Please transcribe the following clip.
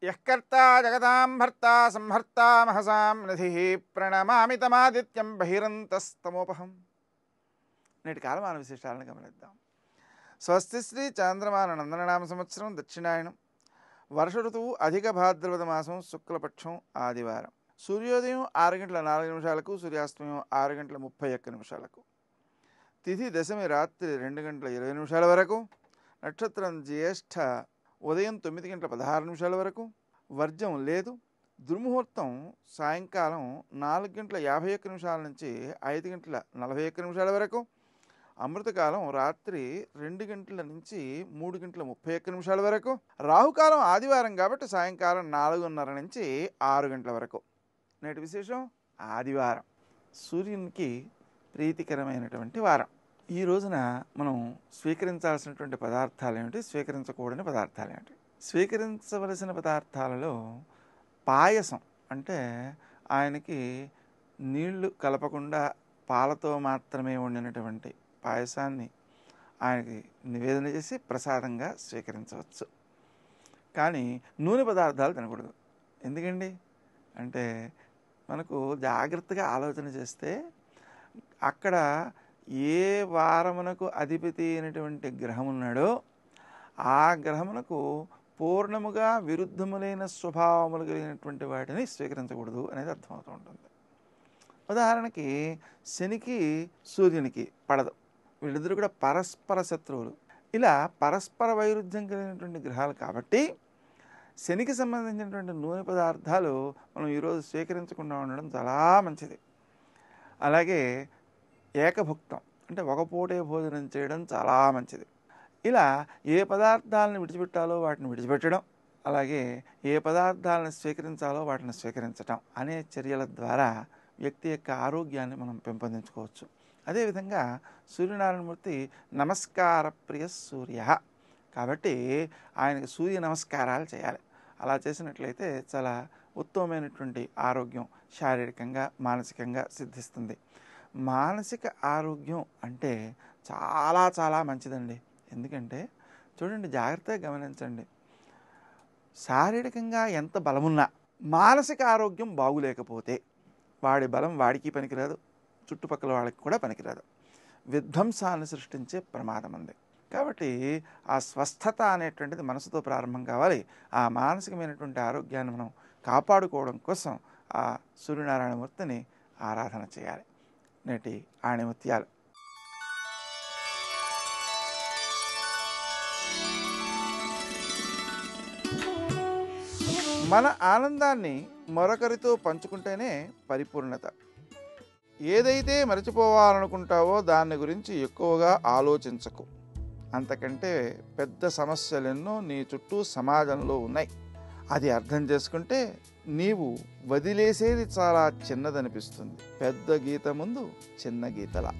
యఃకర్తా జగతాం భర్తా సంహర్తా మహసాం నిధిః ప్రణమామి తమాదిత్యం బహిరంతస్తమోపహం. నేటి కాలమాన విశేషాలను గమనిద్దాం. స్వస్తి శ్రీ చాంద్రమాన నందననామ సంవత్సరం దక్షిణాయనం. వర్ష ఋతువు అధిక భాద్రపద మాసం శుక్లపక్షం ఆదివారం. సూర్యోదయం 6:04 సూర్యాస్తమయం 6:31 తిథి దశమి రాత్రి 2:20 వరకు. నక్షత్రం జ్యేష్ఠ ఉదయం 9:16 వరకు. వర్జం లేదు. దుర్ముహూర్తం సాయంకాలం 4:51 నుంచి 5:41 వరకు. అమృతకాలం రాత్రి 2 గంటల నుంచి 3:31 వరకు. రాహుకాలం ఆదివారం కాబట్టి సాయంకాలం 4:30 నుంచి 6 గంటల వరకు. నేటి విశేషం ఆదివారం, సూర్యునికి ప్రీతికరమైనటువంటి వారం. ఈ రోజున మనం స్వీకరించాల్సినటువంటి పదార్థాలు ఏమిటి, స్వీకరించకూడని పదార్థాలు ఏమిటి? స్వీకరించవలసిన పదార్థాలలో పాయసం అంటే ఆయనకి నీళ్లు కలపకుండా పాలతో మాత్రమే వండినటువంటి పాయసాన్ని ఆయనకి నివేదన చేసి ప్రసాదంగా స్వీకరించవచ్చు. కానీ నూనె పదార్థాలు తినకూడదు. ఎందుకండి అంటే మనకు జాగ్రత్తగా ఆలోచన చేస్తే అక్కడ ఏ వారమునకు అధిపతి అయినటువంటి గ్రహం ఉన్నాడో ఆ గ్రహమునకు పూర్ణముగా విరుద్ధములైన స్వభావములు కలిగినటువంటి వాటిని స్వీకరించకూడదు అనేది అర్థమవుతూ ఉంటుంది. ఉదాహరణకి శనికి సూర్యునికి పడదు. వీళ్ళిద్దరూ కూడా పరస్పర శత్రువులు. ఇలా పరస్పర వైరుధ్యం కలిగినటువంటి గ్రహాలు కాబట్టి శనికి సంబంధించినటువంటి నూనె పదార్థాలు మనం ఈరోజు స్వీకరించకుండా ఉండడం చాలా మంచిది. అలాగే ఏకభుక్తం అంటే ఒక పూటే భోజనం చేయడం చాలా మంచిది. ఇలా ఏ పదార్థాలను విడిచిపెట్టాలో వాటిని విడిచిపెట్టడం, అలాగే ఏ పదార్థాలను స్వీకరించాలో వాటిని స్వీకరించడం అనే చర్యల ద్వారా వ్యక్తి యొక్క ఆరోగ్యాన్ని మనం పెంపొందించుకోవచ్చు. అదేవిధంగా సూర్యనారాయణమూర్తి నమస్కార ప్రియ సూర్య కాబట్టి ఆయనకు సూర్య నమస్కారాలు చేయాలి. అలా చేసినట్లయితే చాలా ఉత్తమమైనటువంటి ఆరోగ్యం శారీరకంగా మానసికంగా సిద్ధిస్తుంది. మానసిక ఆరోగ్యం అంటే చాలా చాలా మంచిదండి. ఎందుకంటే చూడండి, జాగ్రత్తగా గమనించండి, శారీరకంగా ఎంత బలమున్నా మానసిక ఆరోగ్యం బాగులేకపోతే వాడి బలం వాడికి పనికిరాదు, చుట్టుపక్కల వాళ్ళకి కూడా పనికిరాదు. విధ్వంసాన్ని సృష్టించే ప్రమాదం ఉంది. కాబట్టి ఆ స్వస్థత అనేటువంటిది మనసుతో ప్రారంభం కావాలి. ఆ మానసికమైనటువంటి ఆరోగ్యాన్ని మనం కాపాడుకోవడం కోసం ఆ సూర్యనారాయణమూర్తిని ఆరాధన చేయాలి. నేటి ఆణిముత్యాలు. మన ఆనందాన్ని మరొకరితో పంచుకుంటేనే పరిపూర్ణత. ఏదైతే మరచిపోవాలనుకుంటావో దాని గురించి ఎక్కువగా ఆలోచించకు. అంతకంటే పెద్ద సమస్యలెన్నో నీ చుట్టూ సమాజంలో ఉన్నాయి. అది అర్థం చేసుకుంటే నీవు వదిలేసేది చాలా చిన్నదనిపిస్తుంది. పెద్ద గీత ముందు చిన్న గీతలా.